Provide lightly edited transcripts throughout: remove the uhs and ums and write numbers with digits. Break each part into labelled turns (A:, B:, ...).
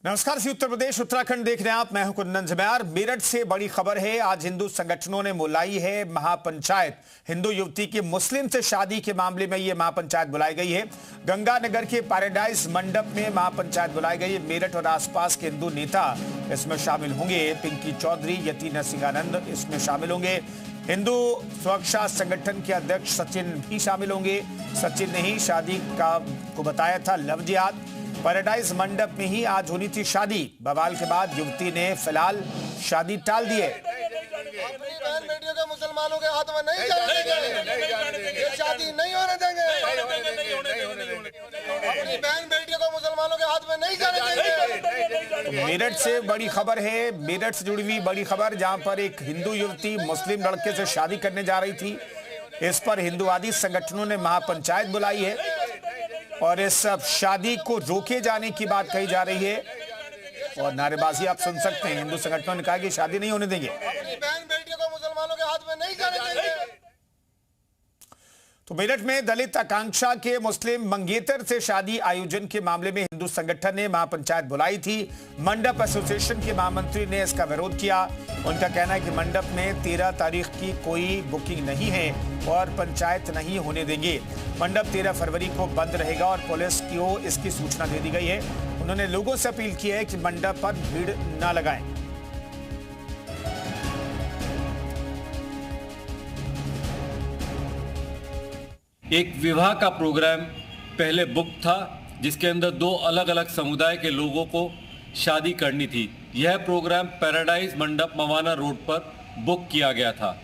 A: नमस्कार सी उत्तर प्रदेश उत्तराखंड देख रहे हैं आप। मैं हूं कुंदन जमैर। मेरठ से बड़ी खबर है। आज हिंदू संगठनों ने बुलाई है महापंचायत। हिंदू युवती की मुस्लिम से शादी के मामले में यह महापंचायत बुलाई गई है। गंगानगर के पैराडाइज मंडप में महापंचायत बुलाई गई है। मेरठ और आसपास के हिंदू नेता इसमें शामिल होंगे। पिंकी चौधरी, यति नरसिंहानंद इसमें शामिल होंगे। हिंदू सुरक्षा संगठन के अध्यक्ष सचिन भी शामिल होंगे। सचिन ने ही शादी को बताया था लव जिहाद। पैराडाइज मंडप में ही आज होनी थी शादी। बवाल के बाद युवती ने फिलहाल शादी टाल दी है।
B: अपनी बहन बेटियों को मुसलमानों के हाथ में नहीं जाने देंगे। ये शादी नहीं होने देंगे। अपनी बहन बेटियों को मुसलमानों के हाथ में नहीं जाने देंगे।
A: मेरठ से बड़ी खबर है। मेरठ से जुड़ी हुई बड़ी खबर, जहां पर एक हिंदू युवती मुस्लिम लड़के से शादी करने जा रही थी। इस पर हिंदुवादी संगठनों ने महापंचायत बुलाई है और इस शादी को रोके जाने की बात कही जा रही है और नारेबाजी आप सुन सकते हैं। हिंदू संगठनों ने कहा कि शादी नहीं होने देंगे।
B: अपनी बहन बेटियों को मुसलमानों के हाथ में नहीं जाने देंगे।
A: तो मेरठ में दलित आकांक्षा के मुस्लिम मंगेतर से शादी आयोजन के मामले में हिंदू संगठन ने महापंचायत बुलाई थी। मंडप एसोसिएशन के महामंत्री ने इसका विरोध किया। उनका कहना है कि मंडप में 13 तारीख की कोई बुकिंग नहीं है और पंचायत नहीं होने देंगे। मंडप 13 फरवरी को बंद रहेगा और पुलिस को इसकी सूचना दे दी गई है। उन्होंने लोगों से अपील की है कि मंडप पर भीड़ न लगाएं।
C: एक विवाह का प्रोग्राम पहले बुक था जिसके अंदर 2 अलग अलग समुदाय के लोगों को शादी करनी थी। यह प्रोग्राम पैराडाइज मंडप मवाना रोड पर बुक किया गया था।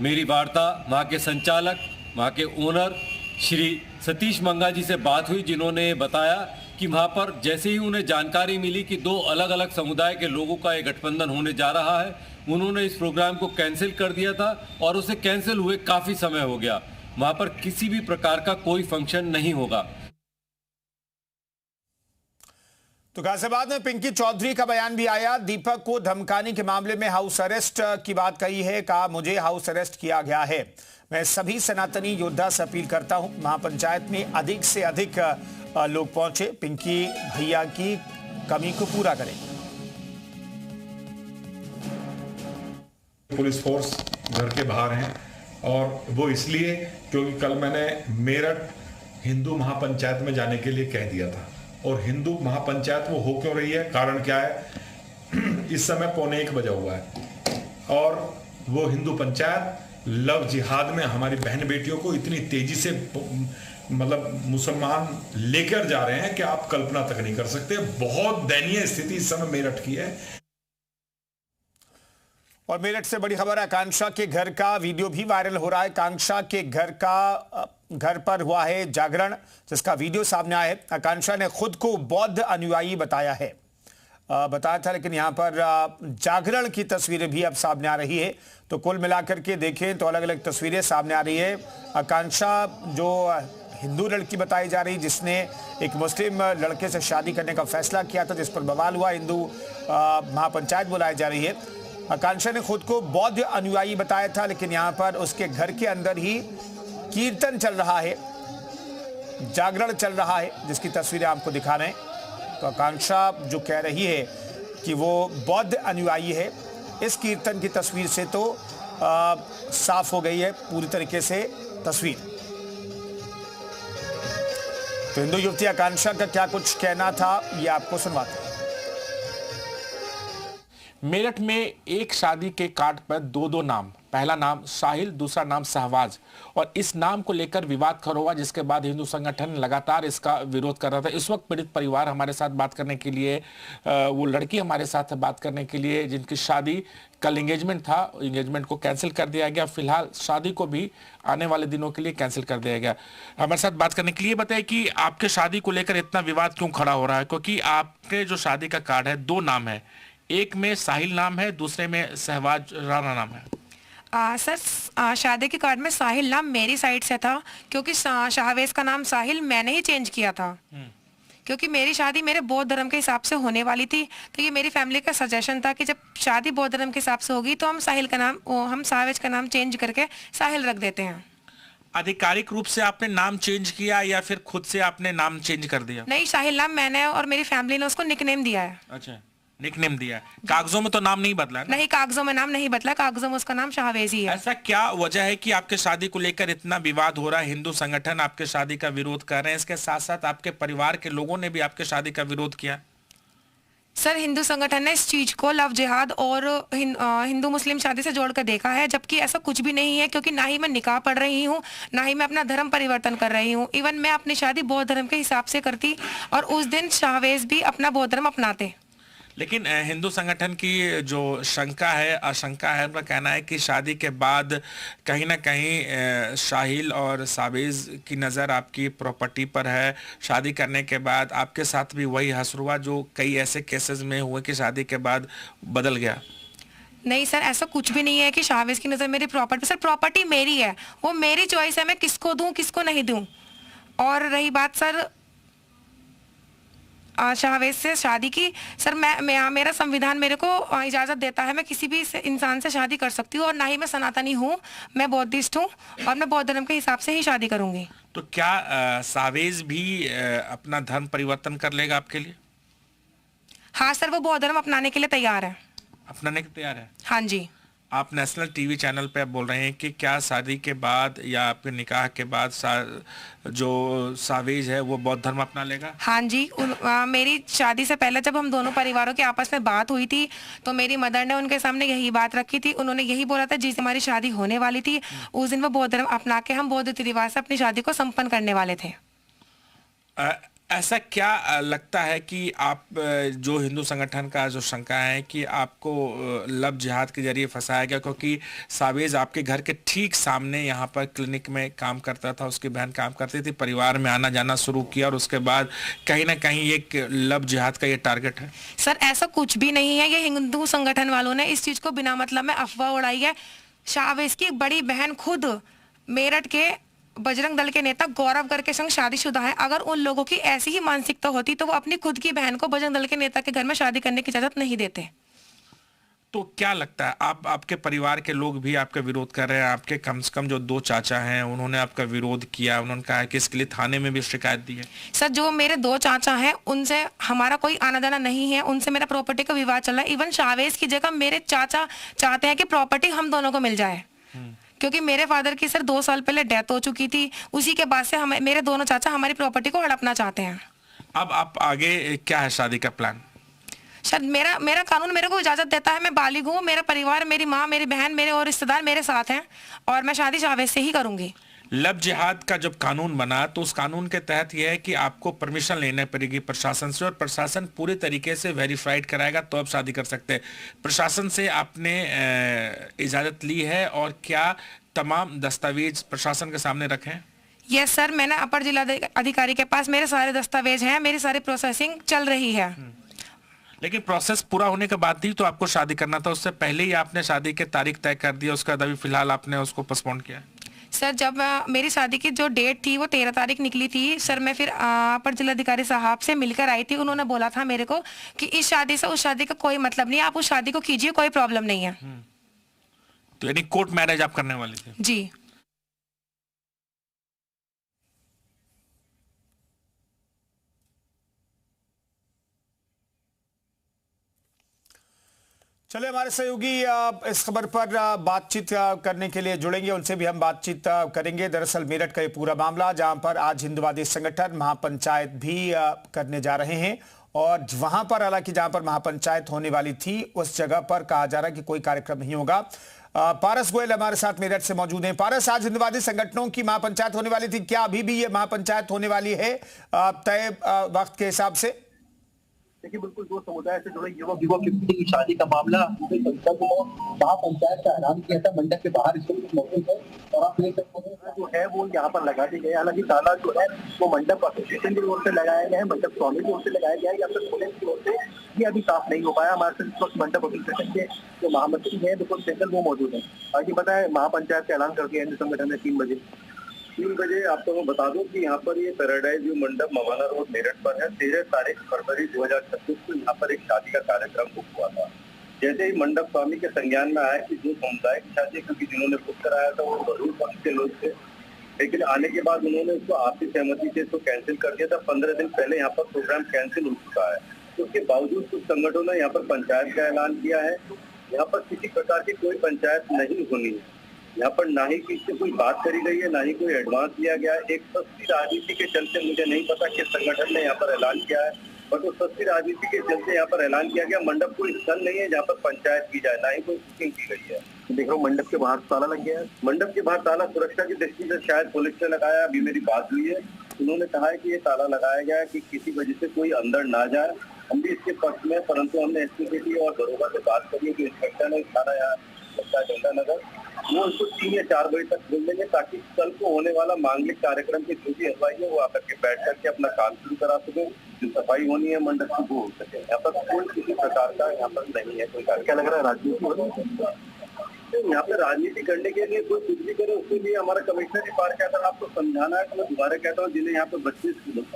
C: मेरी वार्ता वहाँ के संचालक, वहाँ के ओनर श्री सतीश मंगा जी से बात हुई, जिन्होंने बताया कि वहाँ पर जैसे ही उन्हें जानकारी मिली कि 2 अलग अलग समुदाय के लोगों का एक गठबंधन होने जा रहा है, उन्होंने इस प्रोग्राम को कैंसिल कर दिया था और उसे कैंसिल हुए काफ़ी समय हो गया। वहाँ पर किसी भी प्रकार का कोई फंक्शन नहीं होगा।
A: तो गाजियाबाद में पिंकी चौधरी का बयान भी आया। दीपक को धमकाने के मामले में हाउस अरेस्ट की बात कही है। कहा, मुझे हाउस अरेस्ट किया गया है। मैं सभी सनातनी योद्धा से अपील करता हूं, महापंचायत में अधिक से अधिक लोग पहुंचे, पिंकी भैया की कमी को पूरा करें।
D: पुलिस फोर्स घर के बाहर हैं और वो इसलिए क्योंकि कल मैंने मेरठ हिंदू महापंचायत में जाने के लिए कह दिया था और हिंदू महापंचायत वो हो क्यों रही है, कारण क्या है। इस समय 1:45 बजा हुआ है और वो हिंदू पंचायत लव जिहाद में हमारी बहन बेटियों को इतनी तेजी से मतलब मुसलमान लेकर जा रहे हैं कि आप कल्पना तक नहीं कर सकते। बहुत दयनीय स्थिति इस समय मेरठ की है।
A: और मेरठ से बड़ी खबर है, आकांक्षा के घर का वीडियो भी वायरल हो रहा है। आकांक्षा के घर पर हुआ है जागरण, जिसका वीडियो सामने आया है। आकांक्षा ने खुद को बौद्ध अनुयायी बताया था, लेकिन यहाँ पर जागरण की तस्वीरें भी अब सामने आ रही है। तो कुल मिलाकर के देखें तो अलग अलग तस्वीरें सामने आ रही है। आकांक्षा जो हिंदू लड़की बताई जा रही, जिसने एक मुस्लिम लड़के से शादी करने का फैसला किया था, जिस पर बवाल हुआ, हिंदू महापंचायत बुलाई जा रही है। आकांक्षा ने खुद को बौद्ध अनुयायी बताया था, लेकिन यहाँ पर उसके घर के अंदर ही कीर्तन चल रहा है, जागरण चल रहा है, जिसकी तस्वीरें आपको दिखा रहे हैं। तो आकांक्षा जो कह रही है कि वो बौद्ध अनुयायी है, इस कीर्तन की तस्वीर से तो साफ हो गई है पूरी तरीके से तस्वीर। तो हिंदू युवती आकांक्षा का क्या कुछ कहना था, ये आपको सुनवाते हैं।
E: मेरठ में एक शादी के कार्ड पर 2 नाम, पहला नाम साहिल, दूसरा नाम सहवाज, और इस नाम को लेकर विवाद खड़ा हुआ, जिसके बाद हिंदू संगठन लगातार इसका विरोध कर रहा था। इस वक्त पीड़ित परिवार हमारे साथ बात करने के लिए, वो लड़की हमारे साथ बात करने के लिए, जिनकी शादी कल इंगेजमेंट था, इंगेजमेंट को कैंसिल कर दिया गया। फिलहाल शादी को भी आने वाले दिनों के लिए कैंसिल कर दिया गया। हमारे साथ बात करने के लिए बताइए कि आपके शादी को लेकर इतना विवाद क्यों खड़ा हो रहा है, क्योंकि आपके जो शादी का कार्ड है 2 नाम है, एक में साहिल नाम है, दूसरे में सहवाज राणा नाम है।
F: सर, शादी के कार्ड में साहिल नाम मेरी साइड से था, क्योंकि शाहवेज का नाम साहिल मैंने ही चेंज किया था, क्योंकि मेरी शादी मेरे बौद्ध धर्म के हिसाब से होने वाली थी। तो ये मेरी फैमिली का सजेशन था कि जब शादी बौद्ध धर्म के हिसाब से होगी तो हम साहिल का नाम, हम शाहवेज का नाम चेंज करके साहिल रख देते हैं।
E: आधिकारिक रूप से आपने नाम चेंज किया या फिर खुद से आपने नाम चेंज कर दिया?
F: नहीं, साहिल नाम मैंने और मेरी फैमिली ने उसको निकनेम दिया है।
E: अच्छा, निकनेम दिया है। कागजों में तो नाम नहीं बदला ना?
F: नहीं, कागजों में नाम नहीं बदला, कागजों में उसका नाम शाहवेज ही है।
E: ऐसा क्या वजह है कि आपके शादी को लेकर इतना विवाद हो रहा है? हिंदू संगठन आपके शादी का विरोध कर रहे हैं, इसके साथ साथ आपके परिवार के लोगों ने भी आपके शादी का विरोध किया।
F: सर, हिंदू संगठन ने इस चीज को लव जिहाद और हिंदू मुस्लिम शादी से जोड़ कर देखा है, जबकि ऐसा कुछ भी नहीं है, क्योंकि ना ही मैं निकाह पढ़ रही हूँ, ना ही मैं अपना धर्म परिवर्तन कर रही हूँ। इवन मैं अपनी शादी बौद्ध धर्म के हिसाब से करती और उस दिन शाहवेज भी अपना बौद्ध धर्म अपनाते।
E: लेकिन हिंदू संगठन की जो शंका है, आशंका है, उनका कहना है कि शादी के बाद कहीं ना कहीं शाहिल और सावेज की नज़र आपकी प्रॉपर्टी पर है। शादी करने के बाद आपके साथ भी वही हश्र हुआ जो कई ऐसे केसेस में हुए कि शादी के बाद बदल गया।
F: नहीं सर, ऐसा कुछ भी नहीं है कि शाहवेज की नज़र मेरी प्रॉपर्टी। सर, प्रॉपर्टी मेरी है, वो मेरी चॉइस है, मैं किसको दूं किसको नहीं दूं। और रही बात सर शाहवेज से शादी की, सर मेरा संविधान मेरे को इजाज़त देता है, मैं किसी भी इंसान से शादी कर सकती हूँ, और ना ही मैं सनातनी हूँ, मैं बौद्धिस्ट हूँ और मैं बौद्ध धर्म के हिसाब से ही शादी करूँगी।
E: तो क्या सावेज भी अपना धर्म परिवर्तन कर लेगा आपके लिए?
F: हाँ सर, वो बौद्ध धर्म अपनाने के लिए तैयार है।
E: अपनाने के तैयार है?
F: हाँ जी।
E: आप नेशनल टीवी चैनल पे बोल रहे हैं कि क्या शादी के बाद या आपके निकाह के बाद जो सावेज है वो बौद्ध धर्म अपना लेगा?
F: हाँ जी। मेरी शादी से पहले जब हम दोनों परिवारों की आपस में बात हुई थी तो मेरी मदर ने उनके सामने यही बात रखी थी। उन्होंने यही बोला था जिस हमारी शादी होने वाली थी उस दिन वो बौद्ध धर्म अपना के हम बौद्ध रीति रिवाज से अपनी शादी को संपन्न करने वाले थे।
E: ऐसा क्या लगता है कि आप जो हिंदू संगठन का जो शंका है कि आपको लव जिहाद के जरिए फंसाया गया, क्योंकि सावेज आपके घर के ठीक सामने यहाँ पर क्लिनिक में काम करता था, उसकी बहन काम करती थी, परिवार में आना जाना शुरू किया और उसके बाद कहीं ना कहीं एक लव जिहाद का ये टारगेट है?
F: सर, ऐसा कुछ भी नहीं है। ये हिंदू संगठन वालों ने इस चीज को बिना मतलब में अफवाह उड़ाई है। शाहवेज की बड़ी बहन खुद मेरठ के बजरंग दल के नेता गौरव गर्ग के संग शादीशुदा है। अगर उन लोगों की ऐसी ही मानसिकता होती तो वो अपनी खुद की बहन को बजरंग दल के नेता के घर में शादी करने की इजाजत नहीं देते।
E: तो क्या लगता है आपके परिवार के लोग भी आपका विरोध कर रहे हैं? आपके कम से कम जो 2 चाचा हैं उन्होंने आपका विरोध किया, उन्होंने कहा कि इसके लिए थाने में भी शिकायत दी है।
F: सर, जो मेरे 2 चाचा हैं उनसे हमारा कोई आना जाना नहीं है, उनसे मेरा प्रॉपर्टी का विवाद चल रहा है। इवन शाहवेज की जगह मेरे चाचा चाहते हैं कि प्रॉपर्टी हम दोनों को मिल जाए, क्योंकि मेरे फादर की सर 2 साल पहले डेथ हो चुकी थी। उसी के बाद से मेरे दोनों चाचा हमारी प्रॉपर्टी को हड़पना चाहते हैं।
E: अब आप आगे क्या है शादी का प्लान?
F: शायद मेरा कानून मेरे को इजाजत देता है, मैं बालिग हूँ, मेरा परिवार, मेरी माँ, मेरी बहन, मेरे और रिश्तेदार मेरे साथ हैं और मैं शादी शाहवेज से ही करूंगी।
E: लव जिहाद का जब कानून बना तो उस कानून के तहत यह है कि आपको परमिशन लेना पड़ेगी प्रशासन से, और प्रशासन पूरे तरीके से वेरीफाइड कराएगा तो आप शादी कर सकते हैं। प्रशासन से आपने इजाजत ली है और क्या तमाम दस्तावेज प्रशासन के सामने रखे हैं?
F: यस सर, मैंने अपर जिला अधिकारी के पास मेरे सारे दस्तावेज हैं, मेरी सारी प्रोसेसिंग चल रही है।
E: लेकिन प्रोसेस पूरा होने के बाद ही तो आपको शादी करना था, उससे पहले ही आपने शादी की तारीख तय कर दी, उसका अभी फिलहाल आपने उसको पोस्टपोन किया।
F: सर, जब मेरी शादी की जो डेट थी वो 13 तारीख निकली थी सर, मैं फिर अपर जिलाधिकारी साहब से मिलकर आई थी। उन्होंने बोला था मेरे को कि इस शादी से उस शादी का कोई मतलब नहीं है, आप उस शादी को कीजिए, कोई प्रॉब्लम नहीं है।
E: तो यानी कोर्ट मैरिज आप करने वाली थी?
F: जी।
A: चलिए, हमारे सहयोगी इस खबर पर बातचीत करने के लिए जुड़ेंगे, उनसे भी हम बातचीत करेंगे। दरअसल मेरठ का ये पूरा मामला जहां पर आज हिंदुवादी संगठन महापंचायत भी करने जा रहे हैं, और वहां पर हालांकि जहां पर महापंचायत होने वाली थी उस जगह पर कहा जा रहा है कि कोई कार्यक्रम नहीं होगा। पारस गोयल हमारे साथ मेरठ से मौजूद हैं। पारस, आज हिंदुवादी संगठनों की महापंचायत होने वाली थी, क्या अभी भी ये महापंचायत होने वाली है तय वक्त के हिसाब से?
G: देखिए, बिल्कुल जो समुदाय से जुड़े युवक की शादी का मामला महापंचायत का ऐलान किया था, मंडप के बाहर इस वक्त मौजूद है और आप देख सकते हैं जो है वो यहाँ पर लगा दी गई। हालांकि ताला जो है वो मंडप एसोसिएशन की ओर से लगाया गया है, मंडप स्वामी की ओर से लगाया गया है या फिर पुलिस की ओर से, ये अभी साफ नहीं हो पाया। हमारे साथ इस वक्त मंडप एसोसिएशन के जो महामंत्री है बिल्कुल सेंट्रल वो मौजूद है। बाकी पता है महापंचायत का ऐलान कर दिया हिंदू संगठन ने 3 बजे। आपको मैं बता दूं कि यहाँ पर ये पैराडाइज व्यू मंडप मवाना रोड मेरठ पर है। 13 तारीख फरवरी 2026 को यहाँ पर एक शादी का कार्यक्रम बुक हुआ था। जैसे ही मंडप स्वामी के संज्ञान में आया कि जो समुदाय की शादी, क्योंकि जिन्होंने बुक कराया था वो वरुण पक्ष के लोग थे,
H: लेकिन आने के बाद उन्होंने उसको आपसी सहमति से इसको कैंसिल कर दिया था। 15 दिन पहले यहाँ पर प्रोग्राम कैंसिल हो चुका है। उसके बावजूद कुछ संगठनों ने यहाँ पर पंचायत का ऐलान किया है। यहाँ पर किसी प्रकार की कोई पंचायत नहीं होनी है। यहाँ पर ना ही किसी से कोई बात करी गई है, ना ही कोई एडवांस लिया गया है। एक सस्ती राजनीति के चलते, मुझे नहीं पता किस संगठन ने यहाँ पर ऐलान किया है, बट उस सस्ती राजनीति के चलते यहाँ पर ऐलान किया गया। मंडप कोई स्थल नहीं है जहाँ पर पंचायत की जाए, ना ही कोई बुकिंग की गई है।
G: देख रहा हूँ मंडप के बाहर ताला लग गया है।
H: मंडप के बाहर ताला सुरक्षा की दृष्टि से शायद पुलिस ने लगाया। अभी मेरी बात हुई है, उन्होंने कहा है कि ये ताला लगाया गया है कि किसी वजह से कोई अंदर ना जाए। हम भी इसके पक्ष में, परंतु हमने एसपी और दरोगा से बात करी है कि इंस्पेक्टर ने थाना यहाँ गंगानगर वो उसको 3 या 4 बजे तक खोल देंगे, ताकि कल को होने वाला मांगलिक कार्यक्रम की जो भी हलवाई है वो आकर के बैठ करके अपना काम शुरू करा सके। जो सफाई होनी है मंडप की वो हो सके। यहाँ पर कोई किसी प्रकार का यहाँ पर नहीं है कोई कार्य।
G: क्या लग रहा है राजनीति हो रही है?
H: यहाँ पे राजनीति करने के लिए कोई कुछ भी करे, उसके लिए हमारा कमिश्नर जी पार कहता है आपको समझाना है। तो मैं दोबारा कहता हूँ, जिन्हें यहाँ पे बच्चे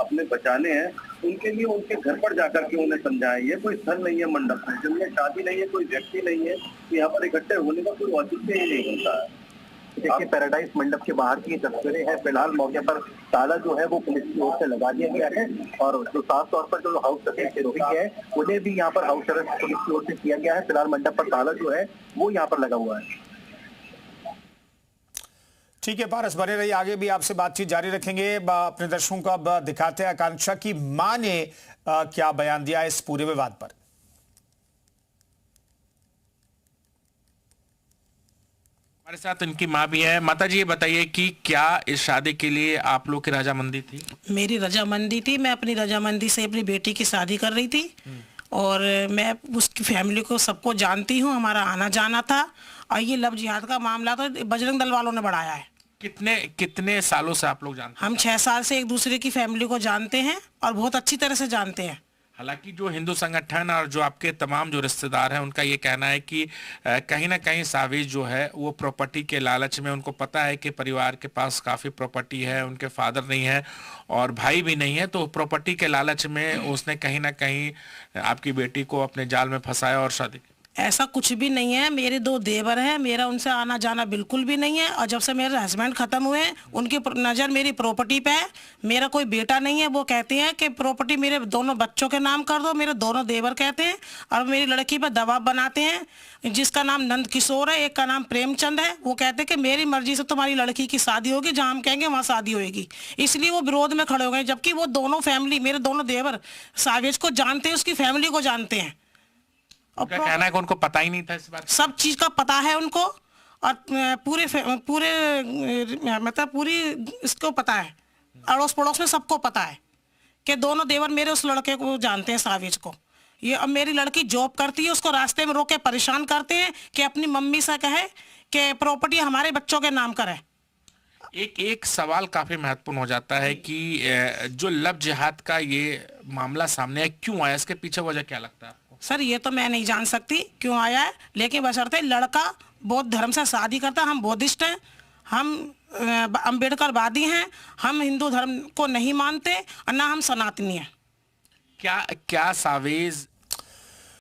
H: अपने बचाने हैं उनके लिए उनके घर पर जाकर के उन्हें समझाएं। ये कोई स्थल नहीं है मंडप है, जिनमें शादी नहीं है, कोई व्यक्ति नहीं है, तो यहाँ पर इकट्ठे होने का कोई औचित्य ही नहीं होता है।
G: देखिए पैराडाइज मंडप के बाहर की तस्वीरें हैं। फिलहाल मौके पर ताला जो है वो पुलिस की ओर से लगा दिया गया है और जो साफ तौर पर जो हाउस अरेस्ट आरोपी है उन्हें भी यहाँ पर हाउस अरेस्ट पुलिस की ओर से किया गया है। फिलहाल मंडप पर ताला जो है वो यहाँ पर लगा हुआ है।
A: ठीक है पारस, बने रहिए, आगे भी आपसे बातचीत जारी रखेंगे। अपने दर्शकों को अब दिखाते हैं आकांक्षा की मां ने क्या बयान दिया इस पूरे विवाद पर।
E: हमारे साथ इनकी मां भी है। माता जी ये बताइए कि क्या इस शादी के लिए आप लोग की रजामंदी थी?
I: मेरी रजामंदी थी। मैं अपनी रजामंदी से अपनी बेटी की शादी कर रही थी और मैं उसकी फैमिली को सबको जानती हूँ। हमारा आना जाना था और ये लव जिहाद का मामला तो बजरंग दल वालों ने बढ़ाया है।
E: कितने सालों से आप लोग जानते हैं?
I: हम 6 साल से एक दूसरे की फैमिली को जानते हैं और बहुत अच्छी तरह से जानते हैं।
E: हालांकि जो हिंदू संगठन और जो आपके तमाम जो रिश्तेदार हैं उनका ये कहना है कि कहीं ना कहीं साविज जो है वो प्रॉपर्टी के लालच में, उनको पता है कि परिवार के पास काफ़ी प्रॉपर्टी है, उनके फादर नहीं है और भाई भी नहीं है, तो प्रॉपर्टी के लालच में उसने कहीं ना कहीं आपकी बेटी को अपने जाल में फंसाया और शादी।
I: ऐसा कुछ भी नहीं है। मेरे 2 देवर हैं, मेरा उनसे आना जाना बिल्कुल भी नहीं है और जब से मेरे हस्बैंड ख़त्म हुए उनकी नज़र मेरी प्रॉपर्टी पे है। मेरा कोई बेटा नहीं है। वो कहते हैं कि प्रॉपर्टी मेरे दोनों बच्चों के नाम कर दो। मेरे दोनों देवर कहते हैं और मेरी लड़की पर दबाव बनाते हैं, जिसका नाम नंद किशोर है, एक का नाम प्रेमचंद है। वो कहते हैं कि मेरी मर्जी से तुम्हारी लड़की की शादी होगी, जहाँ हम कहेंगे वहाँ शादी होगी। इसलिए वो विरोध में खड़े हो गए, जबकि वो दोनों फैमिली, मेरे दोनों देवर साविज को जानते हैं, उसकी फैमिली को जानते हैं।
E: और कहना है कि उनको पता ही नहीं था इस बात,
I: सब चीज का पता है उनको और पूरी इसको पता है, अड़ोस पड़ोस में सबको पता है कि दोनों देवर मेरे उस लड़के को जानते हैं, साविज को। ये अब मेरी लड़की जॉब करती है, उसको रास्ते में रोक के परेशान करते हैं कि अपनी मम्मी से कहे कि प्रॉपर्टी हमारे बच्चों के नाम करे।
E: एक सवाल काफी महत्वपूर्ण हो जाता है कि जो लव जिहाद का ये मामला सामने है, क्यों आया, इसके पीछे वजह क्या लगता है?
I: सर ये तो मैं नहीं जान सकती क्यों आया है, लेकिन बशर्ते लड़का बौद्ध धर्म से शादी करता है। हम बौद्धिस्ट हैं, हम अम्बेडकरवादी हैं, हम हिंदू धर्म को नहीं मानते और ना हम सनातनी हैं।
E: क्या सावेज